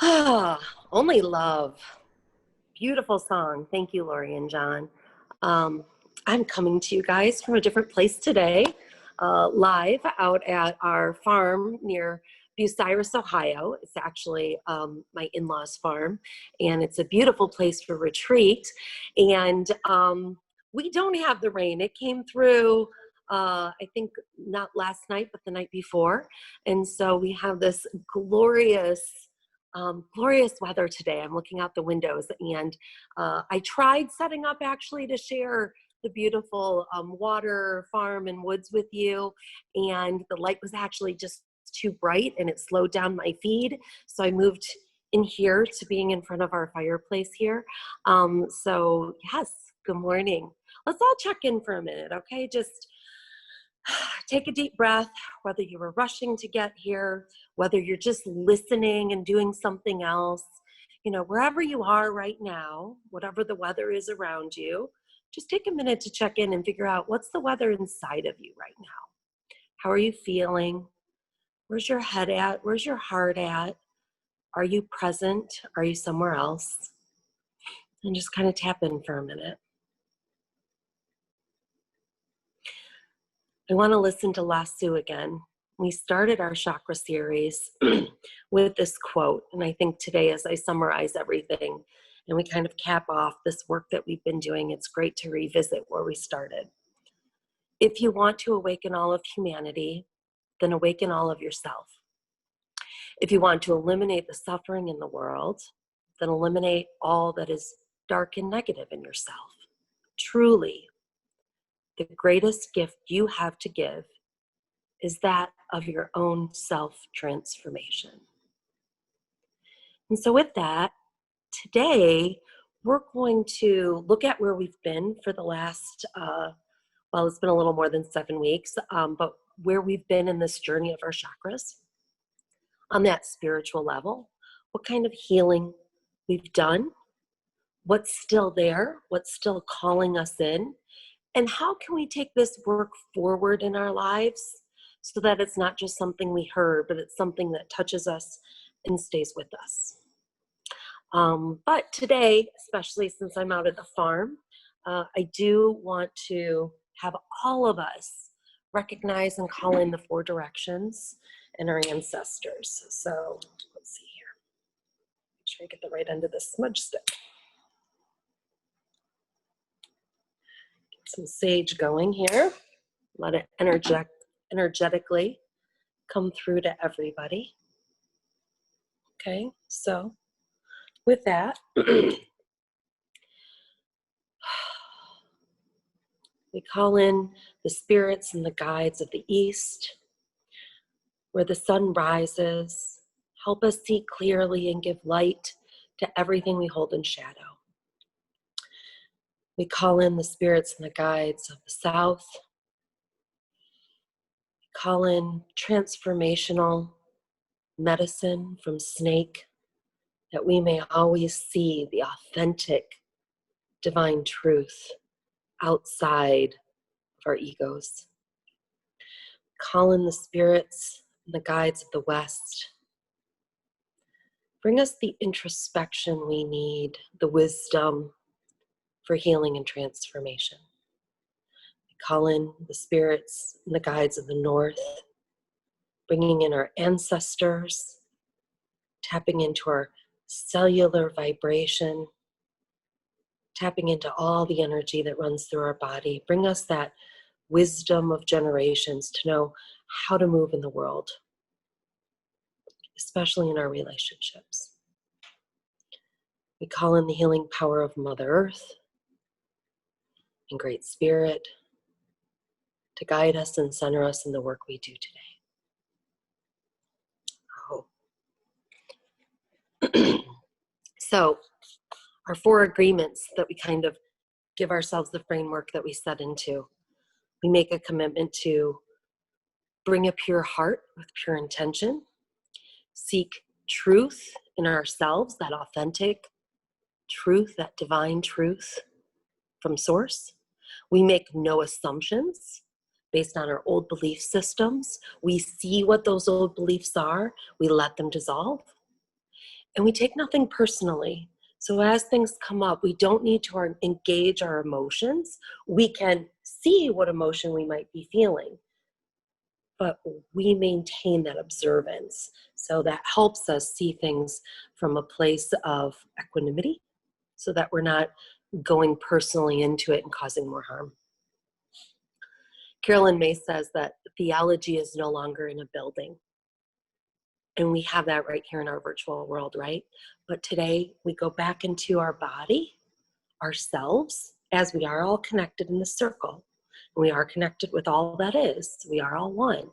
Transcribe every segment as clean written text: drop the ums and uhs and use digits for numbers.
Ah, only love. Beautiful song. Thank you, Lori and John. Um, I'm coming to you guys from a different place today, live out at our farm near Bucyrus, Ohio. It's actually my in-laws' farm, and it's a beautiful place for retreat. And we don't have the rain. It came through, I think, not last night, but the night before. And so we have this glorious weather today. I'm looking out the windows, and I tried setting up actually to share the beautiful water, farm, and woods with you, and the light was actually just too bright and it slowed down my feed. So I moved in here to being in front of our fireplace here. So yes, good morning. Let's all check in for a minute, okay? Just take a deep breath, whether you were rushing to get here, whether you're just listening and doing something else, wherever you are right now, whatever the weather is around you, just take a minute to check in and figure out what's the weather inside of you right now. How are you feeling? Where's your head at? Where's your heart at? Are you present? Are you somewhere else? And just kind of tap in for a minute. I want to listen to Lasso again. We started our chakra series with this quote, and I think today, as I summarize everything and we kind of cap off this work that we've been doing, it's great to revisit where we started. If you want to awaken all of humanity, then awaken all of yourself. If you want to eliminate the suffering in the world, then eliminate all that is dark and negative in yourself. Truly, the greatest gift you have to give is that of your own self-transformation. And so with that, today, we're going to look at where we've been for the last, well, it's been a little more than 7 weeks, but where we've been in this journey of our chakras on that spiritual level, what kind of healing we've done, what's still there, what's still calling us in, and how can we take this work forward in our lives so that it's not just something we heard, but it's something that touches us and stays with us. But today, especially since I'm out at the farm, I do want to have all of us recognize and call in the 4 directions and our ancestors. So let's see here. Make sure I get the right end of the smudge stick. Get some sage going here. Let it energetically come through to everybody. Okay, so with that, we call in the spirits and the guides of the East, where the sun rises. Help us see clearly and give light to everything we hold in shadow. We call in the spirits and the guides of the South. We call in transformational medicine from Snake, that we may always see the authentic divine truth outside of our egos. Call in the spirits and the guides of the West. Bring us the introspection we need, the wisdom for healing and transformation. We call in the spirits and the guides of the North, bringing in our ancestors, tapping into our cellular vibration, tapping into all the energy that runs through our body. Bring us that wisdom of generations to know how to move in the world, especially in our relationships. We call in the healing power of Mother Earth and Great Spirit to guide us and center us in the work we do today. So, our 4 agreements that we kind of give ourselves the framework that we set into. We make a commitment to bring a pure heart with pure intention, seek truth in ourselves, that authentic truth, that divine truth from source. We make no assumptions based on our old belief systems. We see what those old beliefs are. We let them dissolve. And we take nothing personally. So as things come up, we don't need to engage our emotions. We can see what emotion we might be feeling, but we maintain that observance. So that helps us see things from a place of equanimity so that we're not going personally into it and causing more harm. Carolyn May says that theology is no longer in a building. And we have that right here in our virtual world, right? But today we go back into our body, ourselves, as we are all connected in the circle. And we are connected with all that is. We are all one.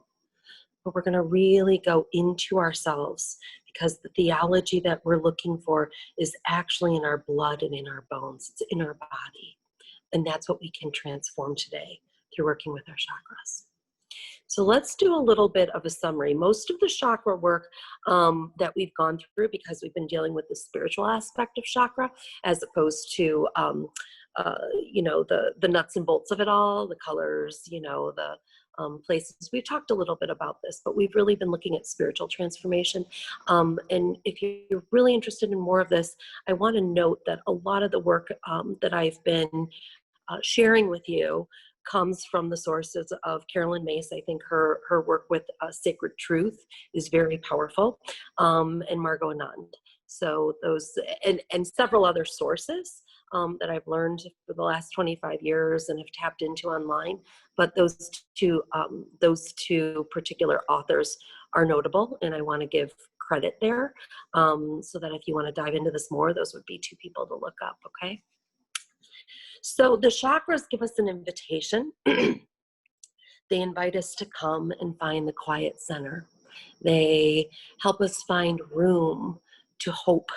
But we're going to really go into ourselves, because the theology that we're looking for is actually in our blood and in our bones. It's in our body. And that's what we can transform today through working with our chakras. So let's do a little bit of a summary. Most of the chakra work that we've gone through, because we've been dealing with the spiritual aspect of chakra, as opposed to, the nuts and bolts of it all, the colors, the places. We've talked a little bit about this, but we've really been looking at spiritual transformation. And if you're really interested in more of this, I want to note that a lot of the work that I've been sharing with you comes from the sources of Carolyn Mace. I think her work with Sacred Truth is very powerful, and Margot Anand. So those and several other sources that I've learned for the last 25 years and have tapped into online. But those two particular authors are notable, and I want to give credit there, so that if you want to dive into this more, those would be two people to look up. Okay. So the chakras give us an invitation. They invite us to come and find the quiet center. They help us find room to hope,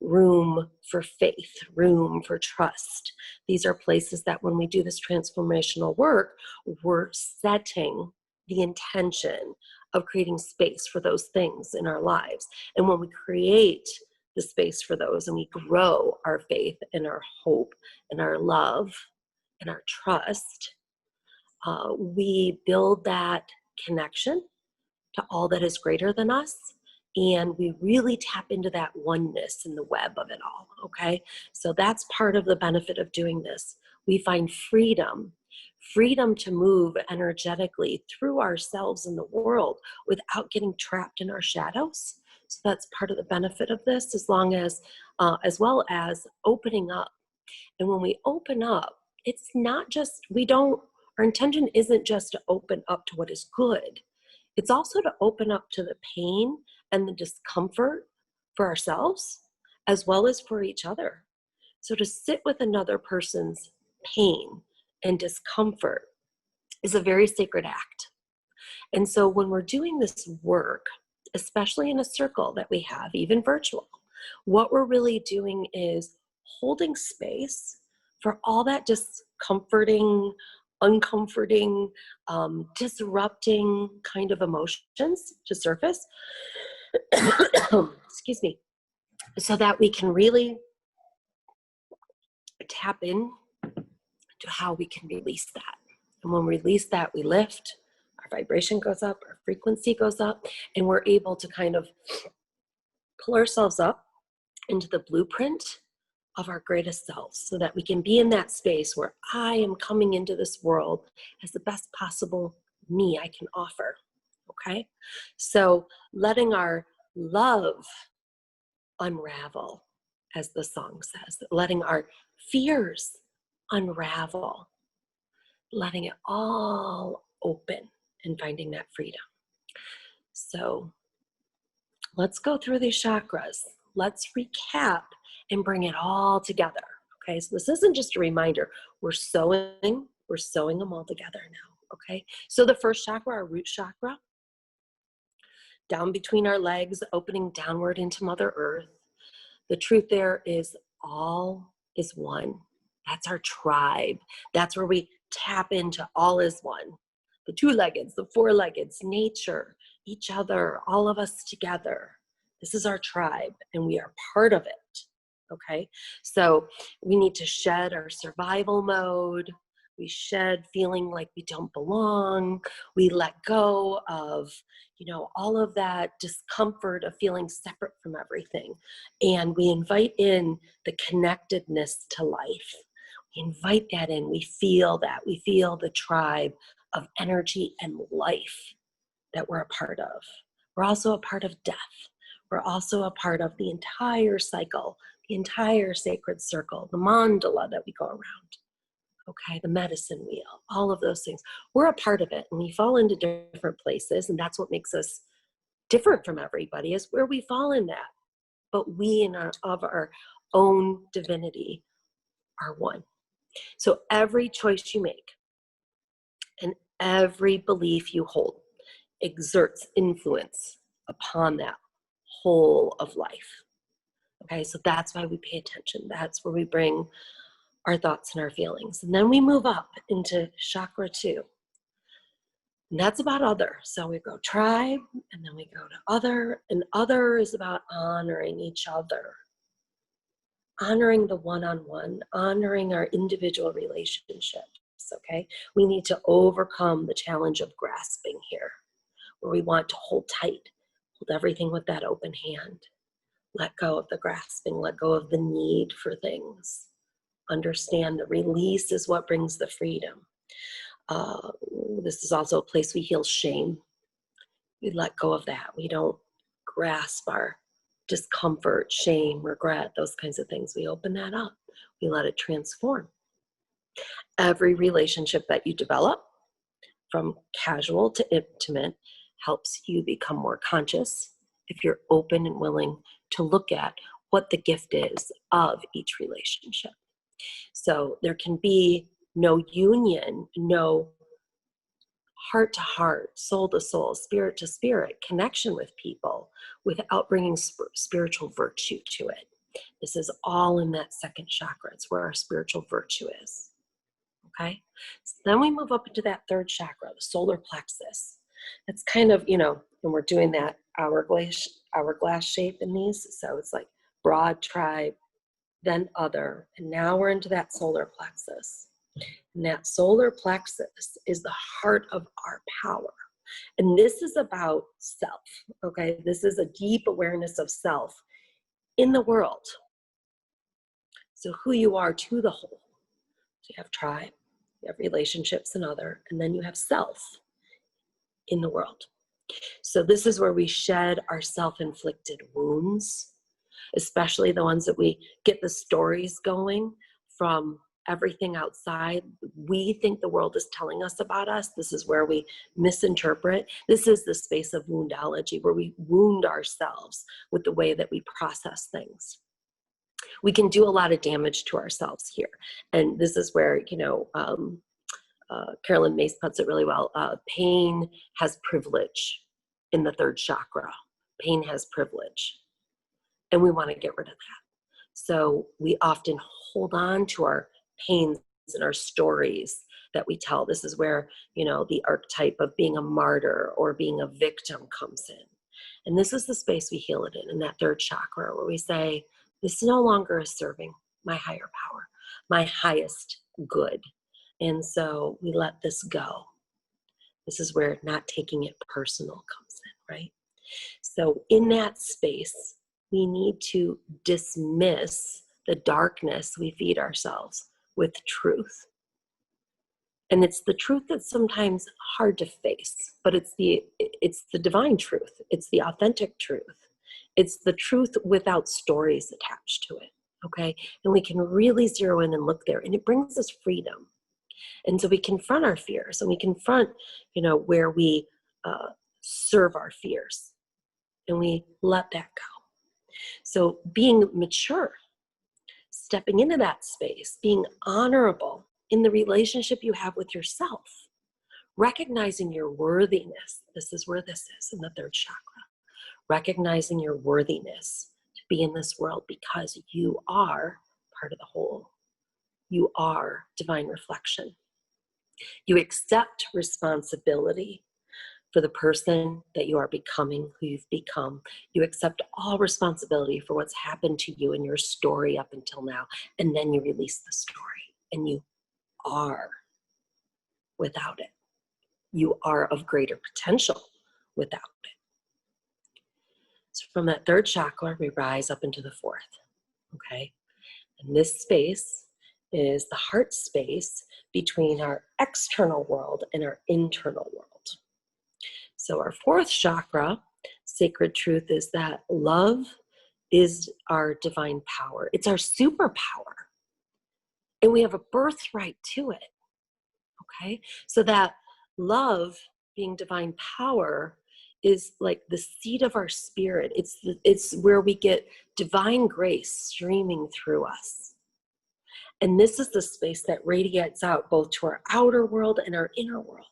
room for faith, room for trust. These are places that when we do this transformational work, we're setting the intention of creating space for those things in our lives. And when we create the space for those and we grow our faith and our hope and our love and our trust, we build that connection to all that is greater than us, and we really tap into that oneness in the web of it all. Okay, so that's part of the benefit of doing this. We find freedom to move energetically through ourselves in the world without getting trapped in our shadows. So that's part of the benefit of this, as well as opening up. And when we open up, it's not just, our intention isn't just to open up to what is good. It's also to open up to the pain and the discomfort for ourselves, as well as for each other. So to sit with another person's pain and discomfort is a very sacred act. And so when we're doing this work, especially in a circle that we have, even virtual, what we're really doing is holding space for all that discomforting, uncomforting, disrupting kind of emotions to surface. Excuse me. So that we can really tap in to how we can release that. And when we release that, we lift, our vibration goes up, our frequency goes up, and we're able to kind of pull ourselves up into the blueprint of our greatest selves, so that we can be in that space where I am coming into this world as the best possible me I can offer. Okay? So letting our love unravel, as the song says, letting our fears unravel, letting it all open and finding that freedom. So let's go through these chakras. Let's recap and bring it all together. Okay, so this isn't just a reminder. We're sewing them all together now. Okay, so the first chakra, our root chakra, down between our legs, opening downward into Mother Earth. The truth there is all is one. That's our tribe. That's where we tap into all is one. The two-leggeds, the four-leggeds, nature, each other, all of us together. This is our tribe, and we are part of it. Okay, so we need to shed our survival mode. We shed feeling like we don't belong. We let go of, all of that discomfort of feeling separate from everything. And we invite in the connectedness to life. We invite that in. We feel that. We feel the tribe of energy and life that we're a part of. We're also a part of death. We're also a part of the entire cycle, the entire sacred circle, the mandala that we go around. Okay, the medicine wheel, all of those things. We're a part of it, and we fall into different places, and that's what makes us different from everybody, is where we fall in that. But we, of our own divinity, are one. So every choice you make and every belief you hold exerts influence upon that whole of life. Okay, so that's why we pay attention. That's where we bring our thoughts and our feelings. And then we move up into chakra 2. And that's about other. So we go tribe, and then we go to other. And other is about honoring each other, honoring the one-on-one, honoring our individual relationships. Okay, we need to overcome the challenge of grasping here, where we want to hold tight, hold everything with that open hand. Let go of the grasping, let go of the need for things. Understand the release is what brings the freedom. This is also a place we heal shame. We let go of that. We don't grasp our discomfort, shame, regret, those kinds of things. We open that up. We let it transform. Every relationship that you develop, from casual to intimate, helps you become more conscious if you're open and willing to look at what the gift is of each relationship. So there can be no union, no heart to heart, soul to soul, spirit to spirit connection with people without bringing spiritual virtue to it. This is all in that second chakra. It's where our spiritual virtue is. Okay? So then we move up into that third chakra, the solar plexus. It's kind of, when we're doing that hourglass shape in these. So it's like broad tribe, then other, and now we're into that solar plexus. And that solar plexus is the heart of our power. And this is about self, okay? This is a deep awareness of self in the world. So who you are to the whole. So you have tribe, you have relationships and other, and then you have self in the world. So this is where we shed our self-inflicted wounds, especially the ones that we get the stories going from everything outside. We think the world is telling us about us. This is where we misinterpret. This is the space of woundology, where we wound ourselves with the way that we process things. We can do a lot of damage to ourselves here. And this is where, Carolyn Mace puts it really well. Pain has privilege in the third chakra. Pain has privilege. And we want to get rid of that. So we often hold on to our pains and our stories that we tell. This is where, the archetype of being a martyr or being a victim comes in. And this is the space we heal it in that third chakra, where we say, this no longer is serving my higher power, my highest good. And so we let this go. This is where not taking it personal comes in, right? So in that space, we need to dismiss the darkness we feed ourselves with truth. And it's the truth that's sometimes hard to face, but it's the divine truth. It's the authentic truth. It's the truth without stories attached to it, okay? And we can really zero in and look there, and it brings us freedom. And so we confront our fears, and we confront, where we serve our fears, and we let that go. So being mature, stepping into that space, being honorable in the relationship you have with yourself, recognizing your worthiness. This is where this is in the third chakra. Recognizing your worthiness to be in this world because you are part of the whole. You are divine reflection. You accept responsibility for the person that you are becoming, who you've become. You accept all responsibility for what's happened to you in your story up until now, and then you release the story, and you are without it. You are of greater potential without it. So from that third chakra, we rise up into the fourth, okay? And this space is the heart space between our external world and our internal world. So our fourth chakra, sacred truth, is that love is our divine power. It's our superpower. And we have a birthright to it, okay? So that love, being divine power, is like the seat of our spirit. It's where we get divine grace streaming through us. And this is the space that radiates out both to our outer world and our inner world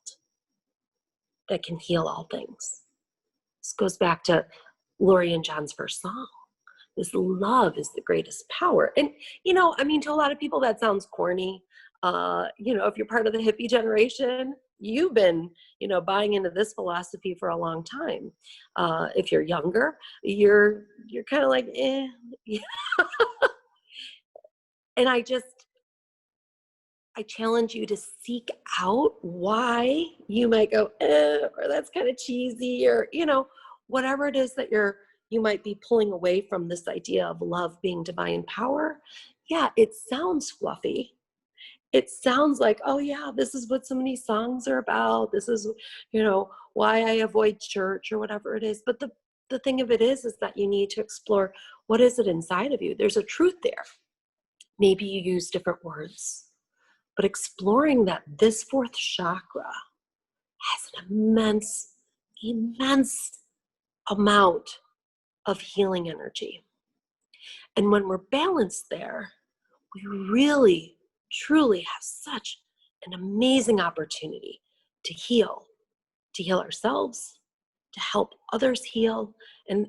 that can heal all things. This goes back to Lori and John's first song. This love is the greatest power. And, to a lot of people that sounds corny. If you're part of the hippie generation, you've been, buying into this philosophy for a long time. If you're younger, you're kind of like, eh. And I challenge you to seek out why you might go, or that's kind of cheesy, or, whatever it is that you might be pulling away from this idea of love being divine power. Yeah, it sounds fluffy. It sounds like, oh yeah, this is what so many songs are about. This is, why I avoid church or whatever it is. But the thing of it is that you need to explore, what is it inside of you? There's a truth there. Maybe you use different words. But exploring that this fourth chakra has an immense amount of healing energy. And when we're balanced there, we really, truly have such an amazing opportunity to heal ourselves, to help others heal, and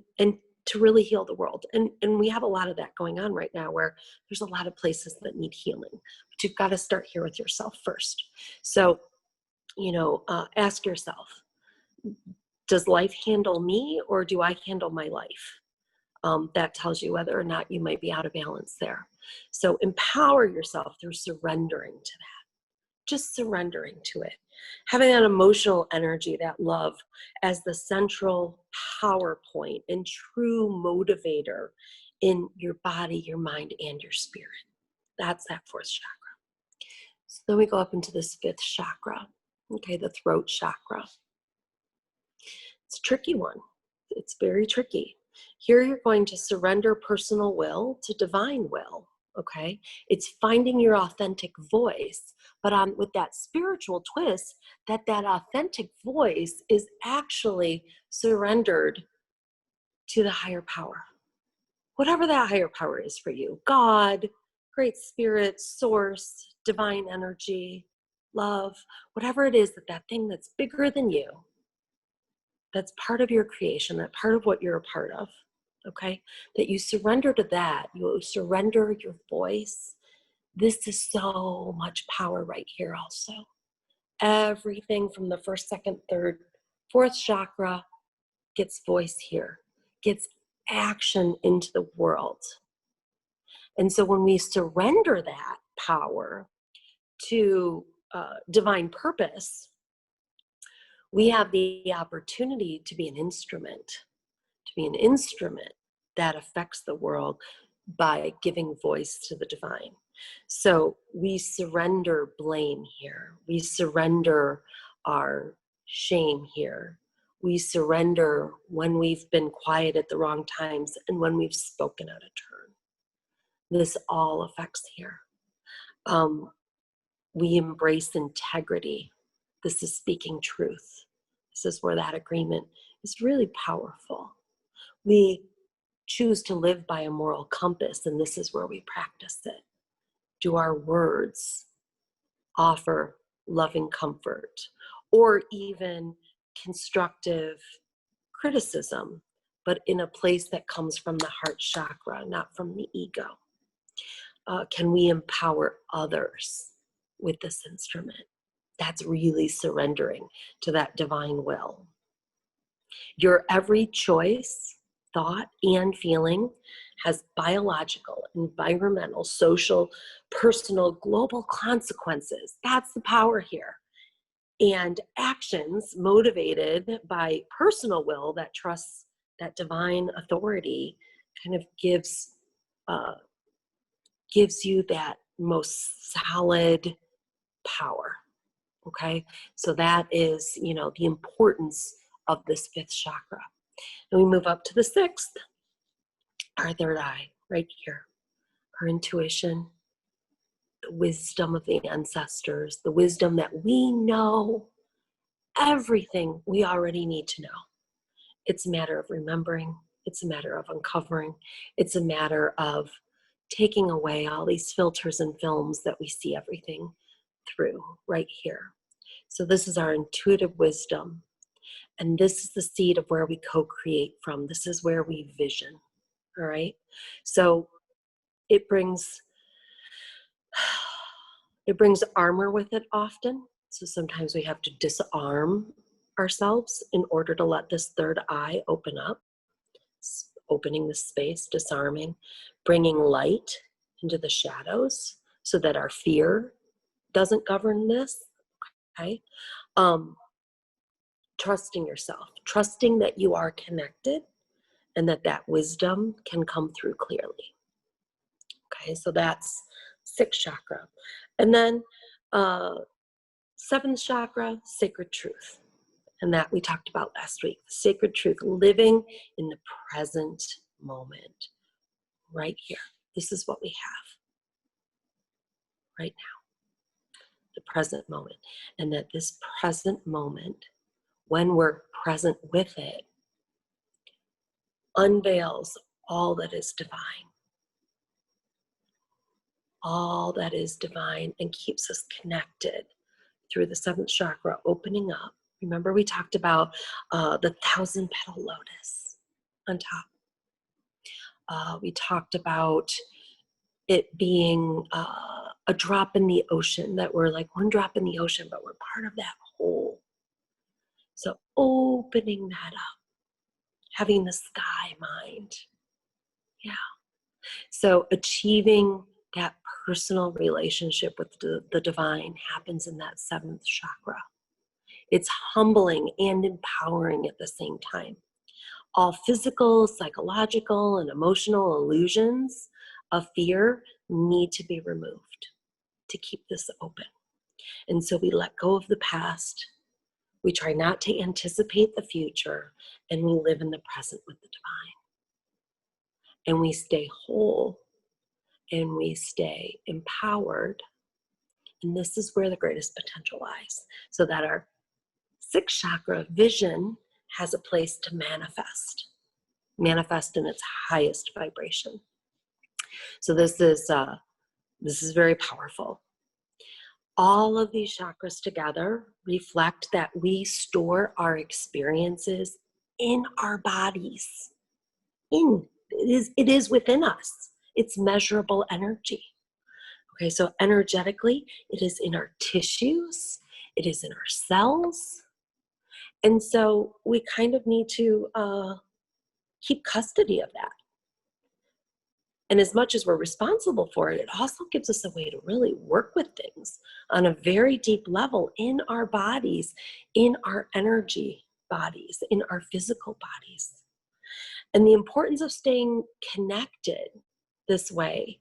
to really heal the world. And we have a lot of that going on right now, where there's a lot of places that need healing. But you've got to start here with yourself first. So, ask yourself, does life handle me, or do I handle my life? That tells you whether or not you might be out of balance there. So empower yourself through surrendering to that. Just surrendering to it. Having that emotional energy, that love, as the central power point and true motivator in your body, your mind, and your spirit. That's that fourth chakra. So then we go up into this fifth chakra, okay, the throat chakra. It's a tricky one. It's very tricky. Here you're going to surrender personal will to divine will, okay? It's finding your authentic voice, but with that spiritual twist, that authentic voice is actually surrendered to the higher power. Whatever that higher power is for you, God, Great Spirit, Source, divine energy, love, whatever it is, that thing that's bigger than you, that's part of your creation, that part of what you're a part of, okay? That you surrender to that, you surrender your voice. This is so much power right here also. Everything from the first, second, third, fourth chakra gets voice here, gets action into the world. And so when we surrender that power to divine purpose, we have the opportunity to be an instrument that affects the world by giving voice to the divine. So we surrender blame here. We surrender our shame here. We surrender when we've been quiet at the wrong times and when we've spoken out of turn. This all affects here. We embrace integrity. This is speaking truth. This is where that agreement is really powerful. We choose to live by a moral compass, and this is where we practice it. Do our words offer loving comfort or even constructive criticism, but in a place that comes from the heart chakra, not from the ego? Can we empower others with this instrument? That's really surrendering to that divine will. Your every choice, thought, and feeling has biological, environmental, social, personal, global consequences. That's the power here. And actions motivated by personal will that trusts that divine authority kind of gives you that most solid power. Okay, so that is, the importance of this fifth chakra. And we move up to the sixth, our third eye, right here, our intuition, the wisdom of the ancestors, the wisdom that we know everything we already need to know. It's a matter of remembering. It's a matter of uncovering. It's a matter of taking away all these filters and films that we see everything through right here. So this is our intuitive wisdom. And this is the seed of where we co-create from. This is where we vision. All right. So it brings armor with it often. So sometimes we have to disarm ourselves in order to let this third eye open up, opening the space, disarming, bringing light into the shadows so that our fear doesn't govern this. Okay. Trusting yourself, trusting that you are connected and that wisdom can come through clearly. Okay, so that's sixth chakra. And then seventh chakra, sacred truth. And that we talked about last week. Sacred truth, living in the present moment, right here. This is what we have right now, the present moment. And that this present moment, when we're present with it, unveils all that is divine. All that is divine, and keeps us connected through the seventh chakra opening up. Remember, we talked about the 1,000-petal lotus on top. We talked about it being a drop in the ocean, that we're like one drop in the ocean, but we're part of that whole. So opening that up, having the sky mind. Yeah. So achieving that personal relationship with the divine happens in that seventh chakra. It's humbling and empowering at the same time. All physical, psychological, and emotional illusions of fear need to be removed to keep this open. And so we let go of the past. We try not to anticipate the future, and we live in the present with the divine. And we stay whole, and we stay empowered. And this is where the greatest potential lies. So that our sixth chakra, vision, has a place to manifest in its highest vibration. So this is very powerful. All of these chakras together reflect that we store our experiences in our bodies. It is within us. It's measurable energy. Okay, so energetically, it is in our tissues, it is in our cells. And so we kind of need to keep custody of that. And as much as we're responsible for it, it also gives us a way to really work with things on a very deep level in our bodies, in our energy bodies, in our physical bodies. And the importance of staying connected this way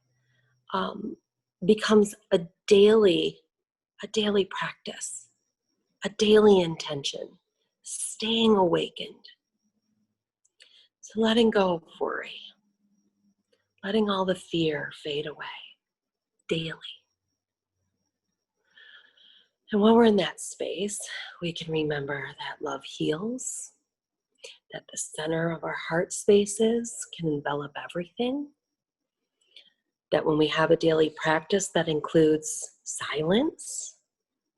becomes a daily practice, a daily intention, staying awakened. So letting go of worry, letting all the fear fade away daily. And while we're in that space, we can remember that love heals, that the center of our heart spaces can envelop everything, that when we have a daily practice that includes silence,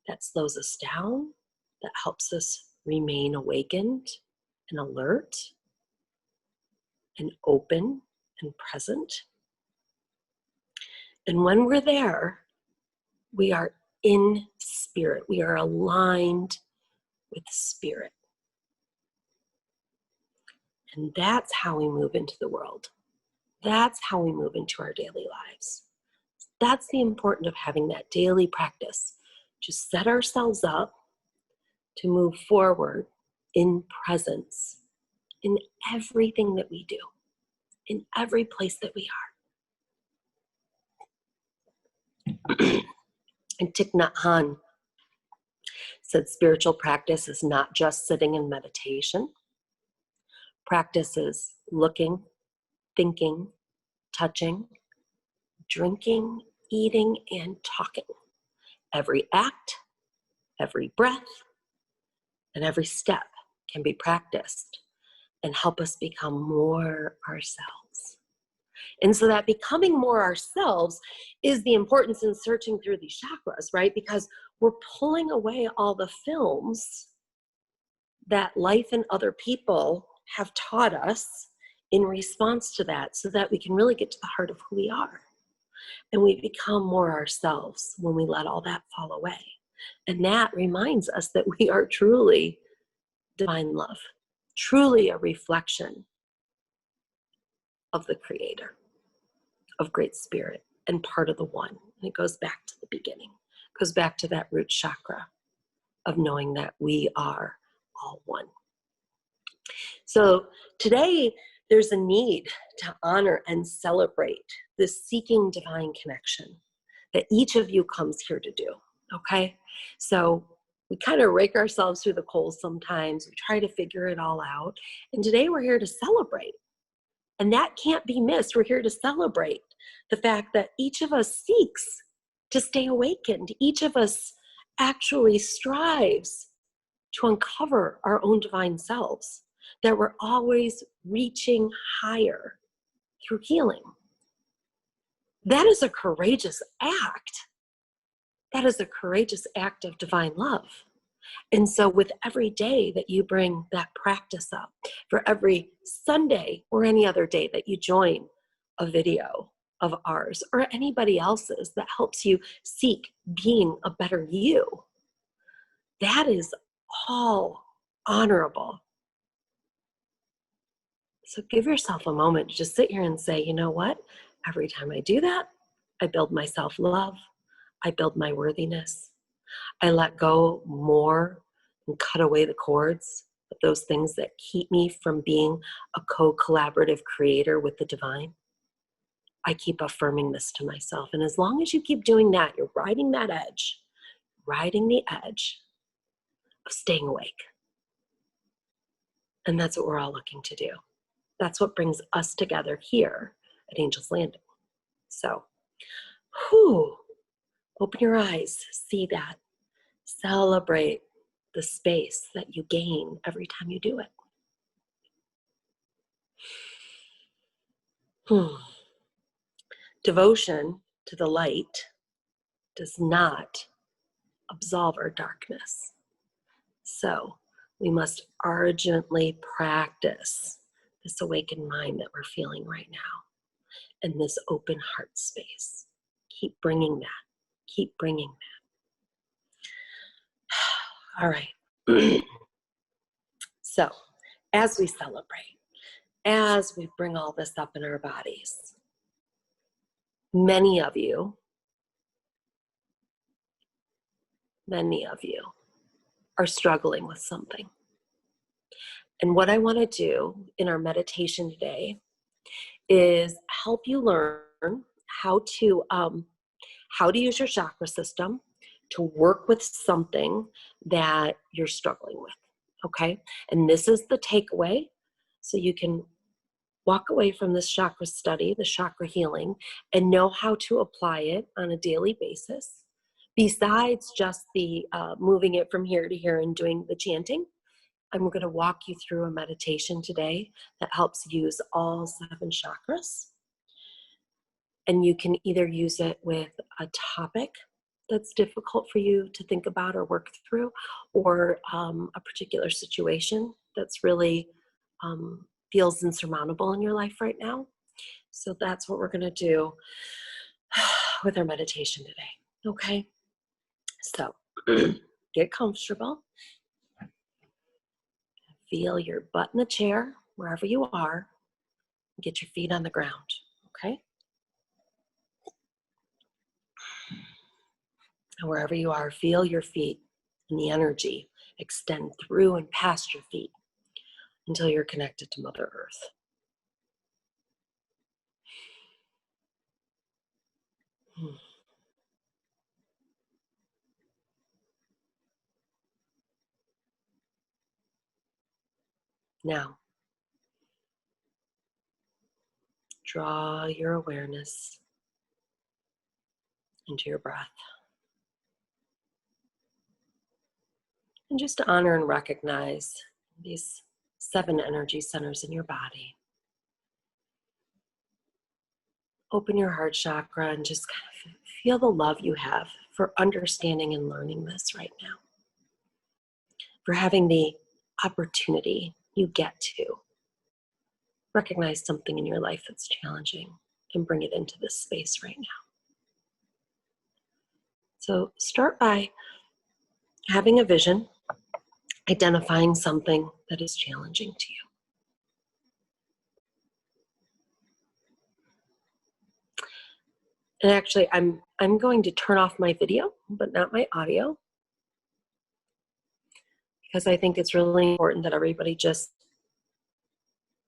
that slows us down, that helps us remain awakened and alert and open and present. And when we're there, we are in spirit. We are aligned with spirit. And that's how we move into the world. That's how we move into our daily lives. That's the importance of having that daily practice. Just set ourselves up to move forward in presence in everything that we do, in every place that we are. And Thich Nhat Hanh said spiritual practice is not just sitting in meditation. Practice is looking, thinking, touching, drinking, eating, and talking. Every act, every breath, and every step can be practiced and help us become more ourselves. And so that becoming more ourselves is the importance in searching through these chakras, right? Because we're pulling away all the films that life and other people have taught us in response to that, so that we can really get to the heart of who we are. And we become more ourselves when we let all that fall away. And that reminds us that we are truly divine love, truly a reflection of the Creator, of Great Spirit, and part of the One. And it goes back to the beginning. It goes back to that root chakra of knowing that we are all one. So today, there's a need to honor and celebrate this seeking divine connection that each of you comes here to do, okay? So we kind of rake ourselves through the coals sometimes. We try to figure it all out. And today we're here to celebrate. And that can't be missed. We're here to celebrate the fact that each of us seeks to stay awakened. Each of us actually strives to uncover our own divine selves, that we're always reaching higher through healing. That is a courageous act. That is a courageous act of divine love. And so with every day that you bring that practice up, for every Sunday or any other day that you join a video of ours or anybody else's that helps you seek being a better you, that is all honorable. So give yourself a moment to just sit here and say, you know what? Every time I do that, I build my self-love. I build my worthiness. I let go more and cut away the cords of those things that keep me from being a co-collaborative creator with the divine. I keep affirming this to myself. And as long as you keep doing that, you're riding the edge of staying awake. And that's what we're all looking to do. That's what brings us together here at Angel's Landing. So, open your eyes, see that. Celebrate the space that you gain every time you do it. Devotion to the light does not absolve our darkness. So we must urgently practice this awakened mind that we're feeling right now and this open heart space. Keep bringing that. Keep bringing that. All right. So as we celebrate, as we bring all this up in our bodies, many of you are struggling with something. And what I want to do in our meditation today is help you learn how to use your chakra system to work with something that you're struggling with, okay? And this is the takeaway, so you can walk away from this chakra study, the chakra healing, and know how to apply it on a daily basis. Besides just the moving it from here to here and doing the chanting, I'm going to walk you through a meditation today that helps use all 7 chakras. And you can either use it with a topic that's difficult for you to think about or work through, or a particular situation that's really feels insurmountable in your life right now. So that's what we're going to do with our meditation today. Okay? So get comfortable. Feel your butt in the chair wherever you are. Get your feet on the ground. Okay? And wherever you are, feel your feet and the energy extend through and past your feet until you're connected to Mother Earth. Now, draw your awareness into your breath. And just honor and recognize these 7 energy centers in your body. Open your heart chakra and just kind of feel the love you have for understanding and learning this right now. For having the opportunity you get to recognize something in your life that's challenging and bring it into this space right now. So start by having a vision, identifying something that is challenging to you. And actually, I'm going to turn off my video, but not my audio, because I think it's really important that everybody just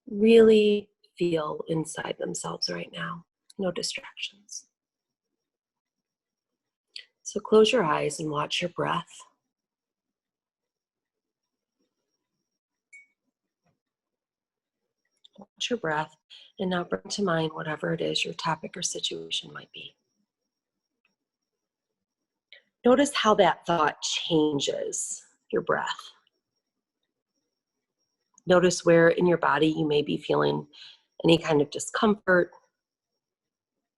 really feel inside themselves right now. No distractions. So close your eyes and watch your breath. Watch your breath, and now bring to mind whatever it is your topic or situation might be. Notice how that thought changes your breath. Notice where in your body you may be feeling any kind of discomfort,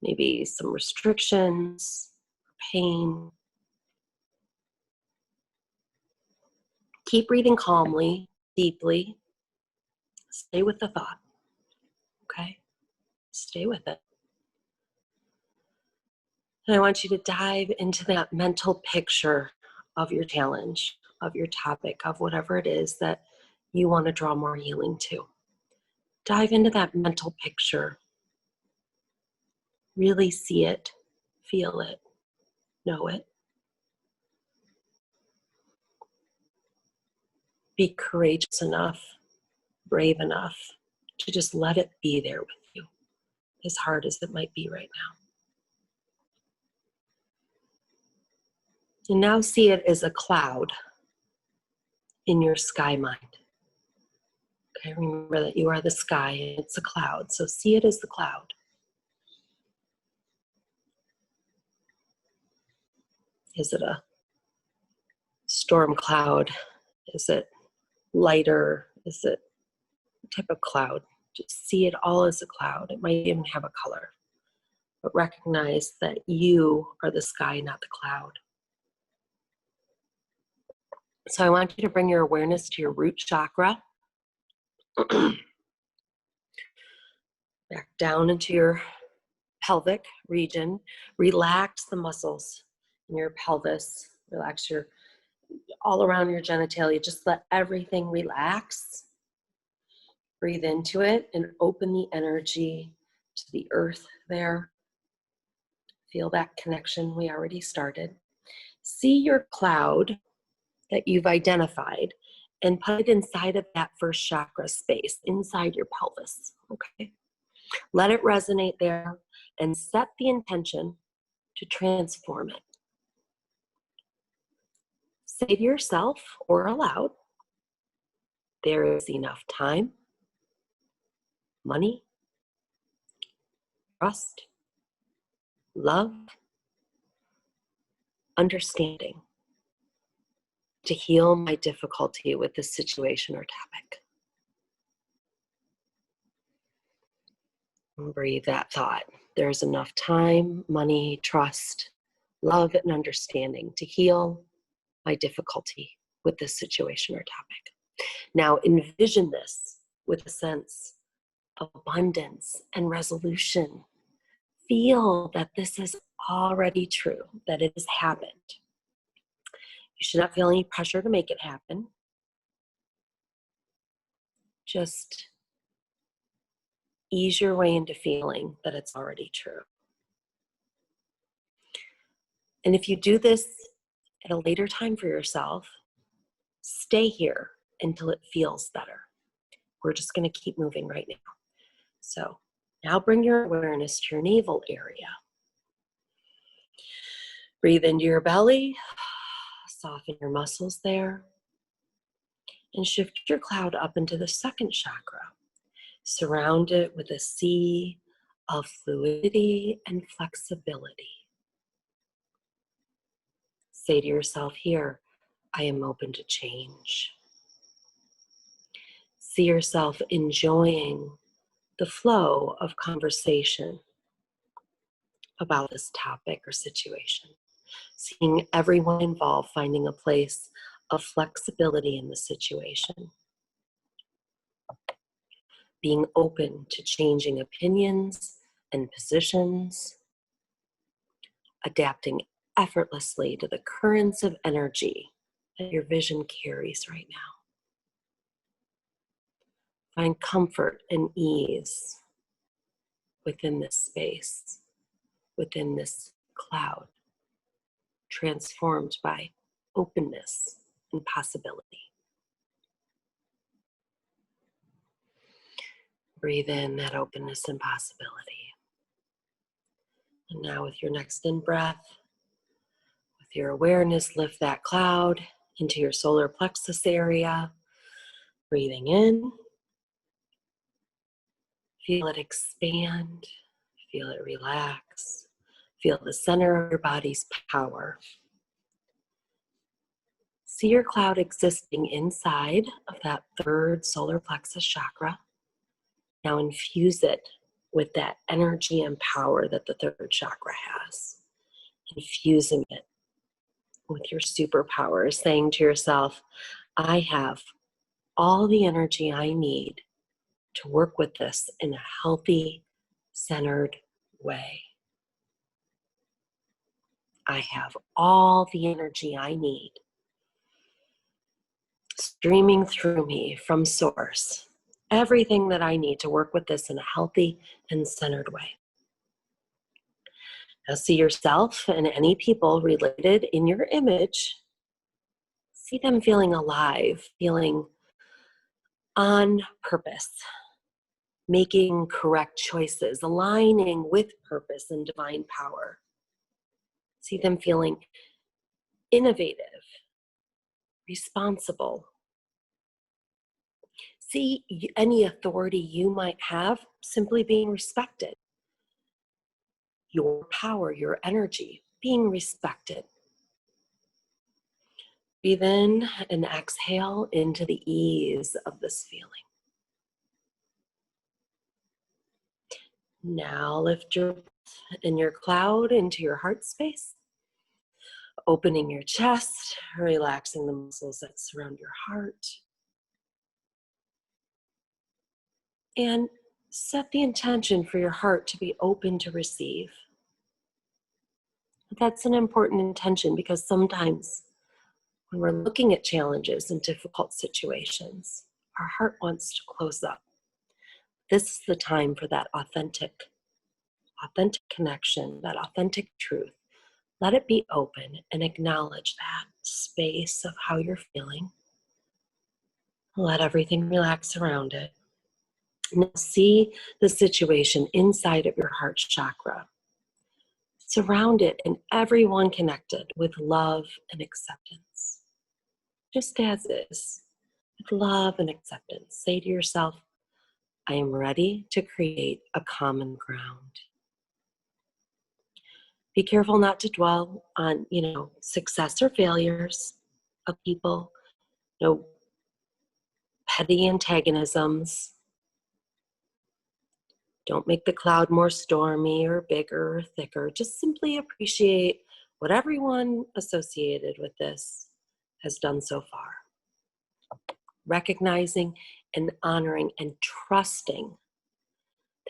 maybe some restrictions, pain. Keep breathing calmly, deeply. Stay with the thought, okay? Stay with it. And I want you to dive into that mental picture of your challenge, of your topic, of whatever it is that you want to draw more healing to. Dive into that mental picture. Really see it, feel it, know it. Be courageous enough, brave enough to just let it be there with you, as hard as it might be right now. And now see it as a cloud in your sky mind. Okay, remember that you are the sky and it's a cloud, so see it as the cloud. Is it a storm cloud? Is it lighter? Is it a type of cloud? Just see it all as a cloud. It might even have a color. But recognize that you are the sky, not the cloud. So I want you to bring your awareness to your root chakra. Back down into your pelvic region. Relax the muscles in your pelvis. Relax your all around your genitalia. Just let everything relax. Breathe into it and open the energy to the earth there. Feel that connection we already started. See your cloud that you've identified and put it inside of that first chakra space, inside your pelvis, okay? Let it resonate there and set the intention to transform it. Say to yourself or aloud, there is enough time, money, trust, love, understanding to heal my difficulty with this situation or topic. And breathe that thought. There's enough time, money, trust, love, and understanding to heal my difficulty with this situation or topic. Now envision this with a sense of abundance and resolution. Feel that this is already true, that it has happened. You should not feel any pressure to make it happen. Just ease your way into feeling that it's already true. And if you do this at a later time for yourself, stay here until it feels better. We're just going to keep moving right now. So now bring your awareness to your navel area. Breathe into your belly, soften your muscles there, and shift your cloud up into the second chakra. Surround it with a sea of fluidity and flexibility. Say to yourself here, I am open to change. See yourself enjoying the flow of conversation about this topic or situation. Seeing everyone involved finding a place of flexibility in the situation. Being open to changing opinions and positions. Adapting effortlessly to the currents of energy that your vision carries right now. Find comfort and ease within this space, within this cloud, transformed by openness and possibility. Breathe in that openness and possibility. And now with your next in-breath, with your awareness, lift that cloud into your solar plexus area. Breathing in. Feel it expand. Feel it relax. Feel the center of your body's power. See your cloud existing inside of that third solar plexus chakra. Now infuse it with that energy and power that the third chakra has. Infusing it with your superpowers, saying to yourself, I have all the energy I need to work with this in a healthy, centered way. I have all the energy I need streaming through me from source. Everything that I need to work with this in a healthy and centered way. Now see yourself and any people related in your image. See them feeling alive, feeling on purpose, making correct choices, aligning with purpose and divine power. See them feeling innovative, responsible. See any authority you might have simply being respected. Your power, your energy being respected. Breathe in and exhale into the ease of this feeling. Now lift your breath and your cloud into your heart space. Opening your chest, relaxing the muscles that surround your heart. And set the intention for your heart to be open to receive. That's an important intention because sometimes when we're looking at challenges and difficult situations, our heart wants to close up. This is the time for that authentic connection, that authentic truth. Let it be open and acknowledge that space of how you're feeling. Let everything relax around it. Now see the situation inside of your heart chakra. Surround it and everyone connected with love and acceptance. Just as is, with love and acceptance. Say to yourself, I am ready to create a common ground. Be careful not to dwell on, success or failures of people, petty antagonisms. Don't make the cloud more stormy or bigger or thicker. Just simply appreciate what everyone associated with this has done so far. Recognizing and honoring and trusting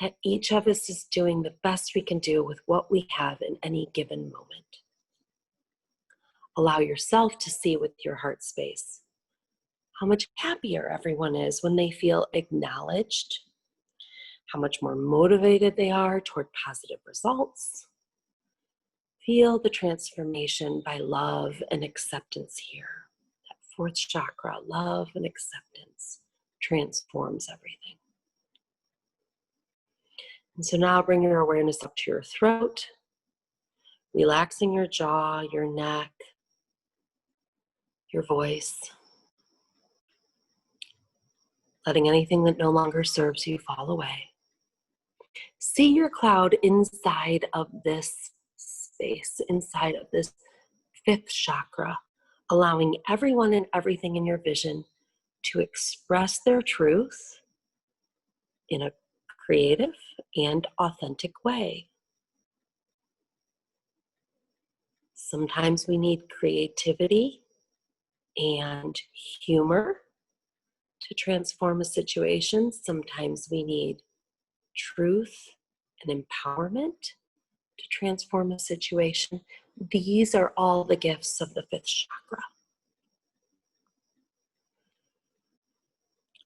that each of us is doing the best we can do with what we have in any given moment. Allow yourself to see with your heart space how much happier everyone is when they feel acknowledged, how much more motivated they are toward positive results. Feel the transformation by love and acceptance here. That fourth chakra, love and acceptance, transforms everything. And so now bring your awareness up to your throat, relaxing your jaw, your neck, your voice, letting anything that no longer serves you fall away. See your cloud inside of this space, inside of this fifth chakra, allowing everyone and everything in your vision to express their truth in a creative and authentic way. Sometimes we need creativity and humor to transform a situation. Sometimes we need truth and empowerment to transform a situation. These are all the gifts of the fifth chakra.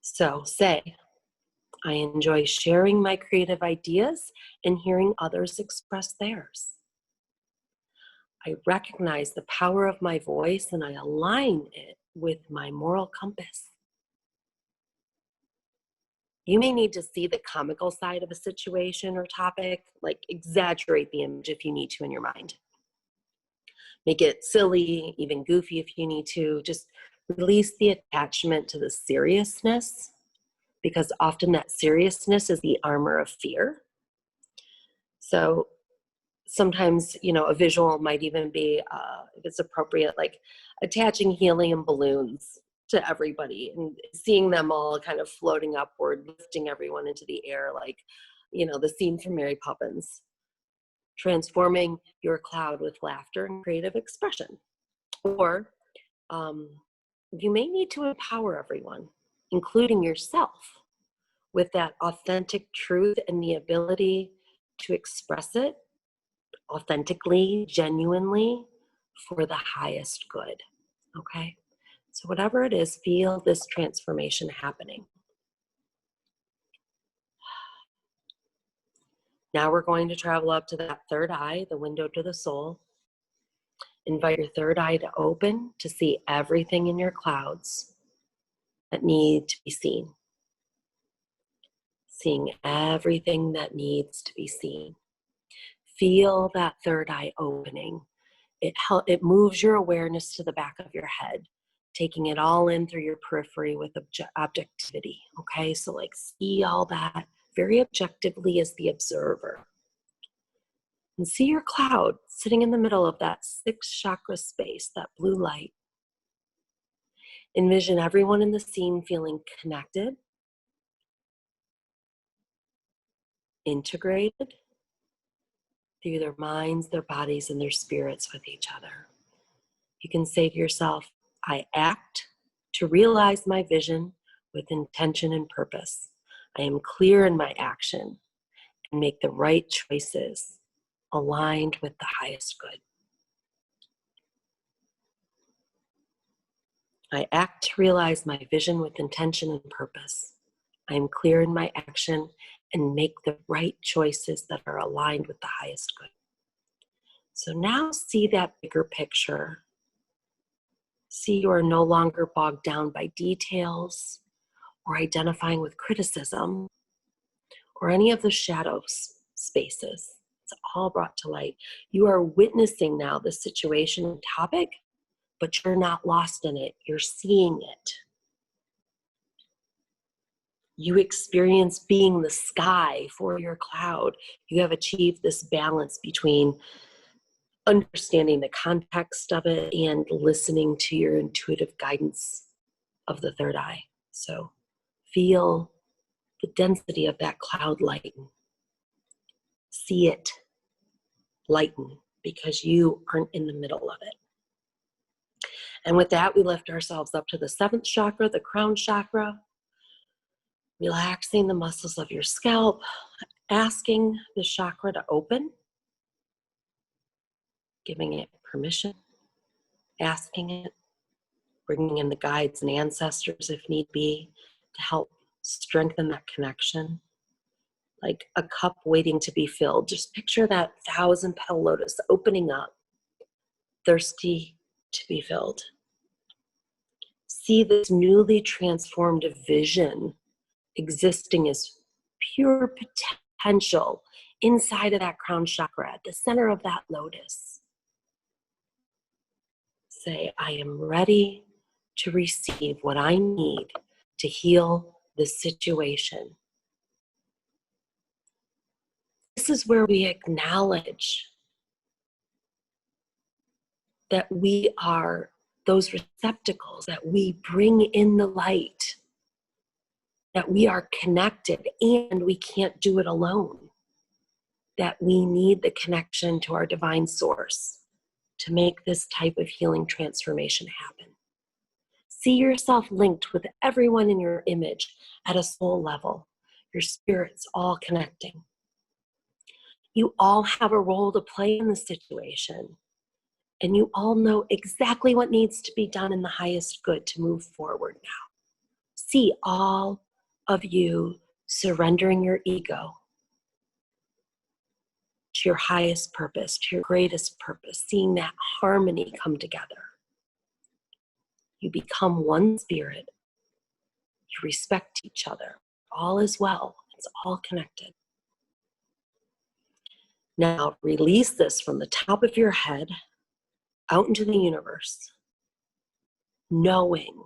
So say, I enjoy sharing my creative ideas and hearing others express theirs. I recognize the power of my voice and I align it with my moral compass. You may need to see the comical side of a situation or topic, like exaggerate the image if you need to in your mind. Make it silly, even goofy if you need to. Just release the attachment to the seriousness, because often that seriousness is the armor of fear. So sometimes, a visual might even be, if it's appropriate, like attaching helium balloons to everybody and seeing them all kind of floating upward, lifting everyone into the air, like, the scene from Mary Poppins. Transforming your cloud with laughter and creative expression. Or you may need to empower everyone, including yourself, with that authentic truth and the ability to express it authentically, genuinely, for the highest good. Okay? So whatever it is, feel this transformation happening. Now we're going to travel up to that third eye, the window to the soul. Invite your third eye to open to see everything in your clouds that need to be seen. Seeing everything that needs to be seen. Feel that third eye opening. It moves your awareness to the back of your head, taking it all in through your periphery with objectivity. Okay, so like see all that very objectively as the observer. And see your cloud sitting in the middle of that sixth chakra space, that blue light. Envision everyone in the scene feeling connected, integrated through their minds, their bodies, and their spirits with each other. You can say to yourself, I act to realize my vision with intention and purpose. I am clear in my action and make the right choices aligned with the highest good. I act to realize my vision with intention and purpose. I am clear in my action and make the right choices that are aligned with the highest good. So now see that bigger picture. See you are no longer bogged down by details or identifying with criticism or any of the shadow spaces. It's all brought to light. You are witnessing now the situation and topic, but you're not lost in it. You're seeing it. You experience being the sky for your cloud. You have achieved this balance between understanding the context of it and listening to your intuitive guidance of the third eye. So feel the density of that cloud lighten. See it lighten because you aren't in the middle of it. And with that, we lift ourselves up to the seventh chakra, the crown chakra, relaxing the muscles of your scalp, asking the chakra to open, giving it permission, asking it, bringing in the guides and ancestors if need be to help strengthen that connection. like a cup waiting to be filled. Just picture that 1,000-petal lotus opening up, thirsty to be filled. See this newly transformed vision existing as pure potential inside of that crown chakra, at the center of that lotus. Say, I am ready to receive what I need to heal this situation. This is where we acknowledge that we are those receptacles, that we bring in the light, that we are connected and we can't do it alone, that we need the connection to our divine source to make this type of healing transformation happen. See yourself linked with everyone in your image at a soul level. Your spirit's all connecting. You all have a role to play in the situation, and you all know exactly what needs to be done in the highest good to move forward now. See all of you surrendering your ego to your highest purpose, to your greatest purpose, seeing that harmony come together. You become one spirit. You respect each other. All is well. It's all connected. Now release this from the top of your head out into the universe, knowing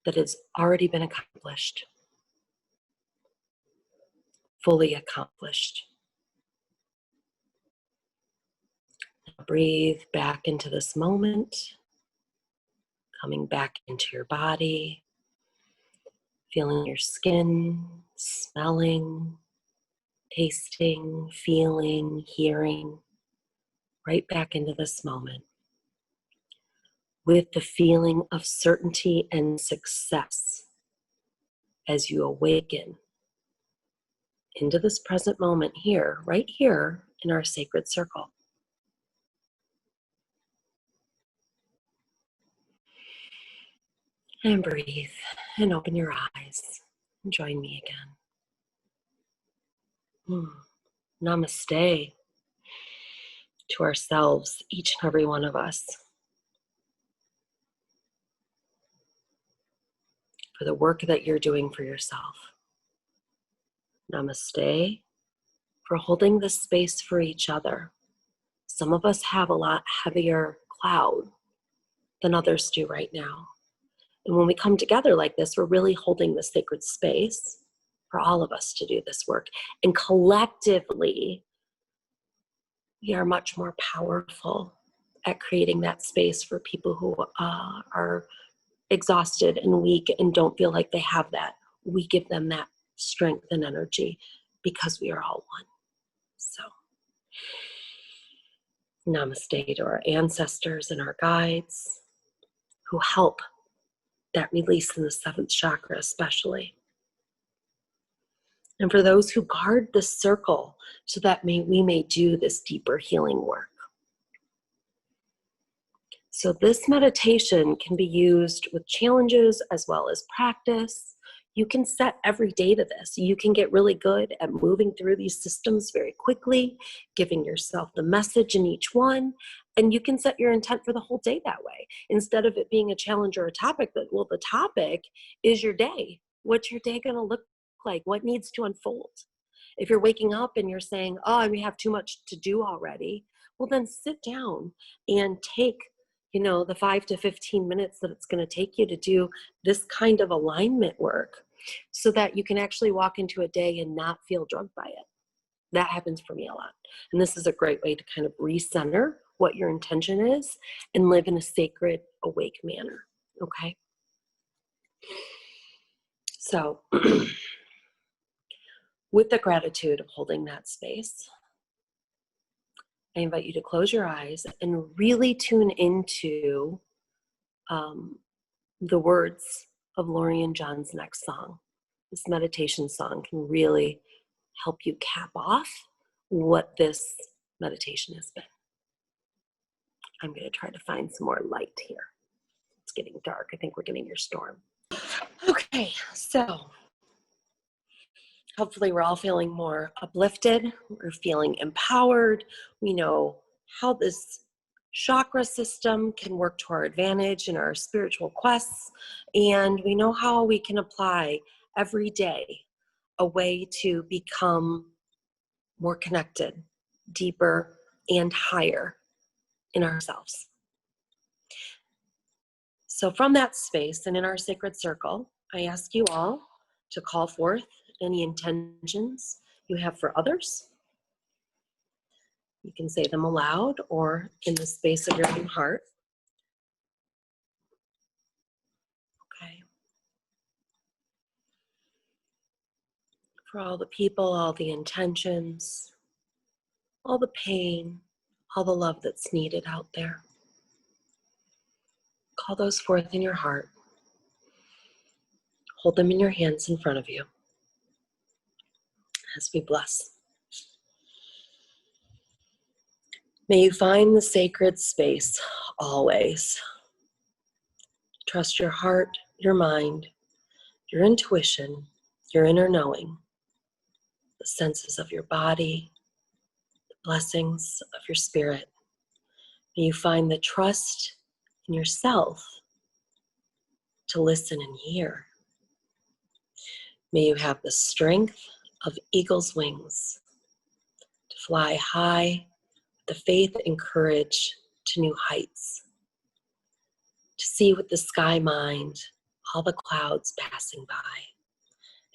that it's already been accomplished, fully accomplished. Now breathe back into this moment, coming back into your body, feeling your skin, smelling, tasting, feeling, hearing, right back into this moment with the feeling of certainty and success as you awaken into this present moment here, right here in our sacred circle. And breathe and open your eyes and join me again. Namaste to ourselves, each and every one of us, for the work that you're doing for yourself. Namaste for holding this space for each other. Some of us have a lot heavier cloud than others do right now. And when we come together like this, we're really holding the sacred space for all of us to do this work. And collectively, we are much more powerful at creating that space for people who are exhausted and weak and don't feel like they have that. We give them that strength and energy because we are all one. So, namaste to our ancestors and our guides who help that release in the seventh chakra especially. And for those who guard the circle so that we may do this deeper healing work. So this meditation can be used with challenges as well as practice. You can set every day to this. You can get really good at moving through these systems very quickly, giving yourself the message in each one, and you can set your intent for the whole day that way. Instead of it being a challenge or a topic, well, the topic is your day. What's your day going to look like? What needs to unfold? If you're waking up and you're saying, oh, we have too much to do already, well, then sit down and take the 5 to 15 minutes that it's going to take you to do this kind of alignment work so that you can actually walk into a day and not feel drugged by it. That happens for me a lot. And this is a great way to kind of recenter what your intention is and live in a sacred, awake manner. Okay? So, with the gratitude of holding that space, I invite you to close your eyes and really tune into the words of Lori and John's next song. This meditation song can really help you cap off what this meditation has been. I'm going to try to find some more light here. It's getting dark. I think we're getting your storm. Okay, so Hopefully we're all feeling more uplifted. We're feeling empowered. We know how this chakra system can work to our advantage in our spiritual quests. And we know how we can apply every day a way to become more connected, deeper, and higher in ourselves. So from that space and in our sacred circle, I ask you all to call forth any intentions you have for others. You can say them aloud or in the space of your own heart. Okay. For all the people, all the intentions, all the pain, all the love that's needed out there. Call those forth in your heart. Hold them in your hands in front of you as we bless. May you find the sacred space always. Trust your heart, your mind, your intuition, your inner knowing, the senses of your body, the blessings of your spirit. May you find the trust in yourself to listen and hear. May you have the strength of eagle's wings to fly high, the faith and courage to new heights, to see with the sky mind all the clouds passing by,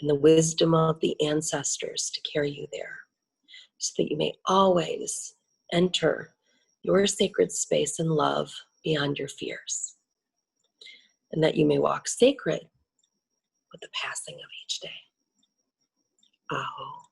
and the wisdom of the ancestors to carry you there, so that you may always enter your sacred space and love beyond your fears, and that you may walk sacred with the passing of each day. Aho.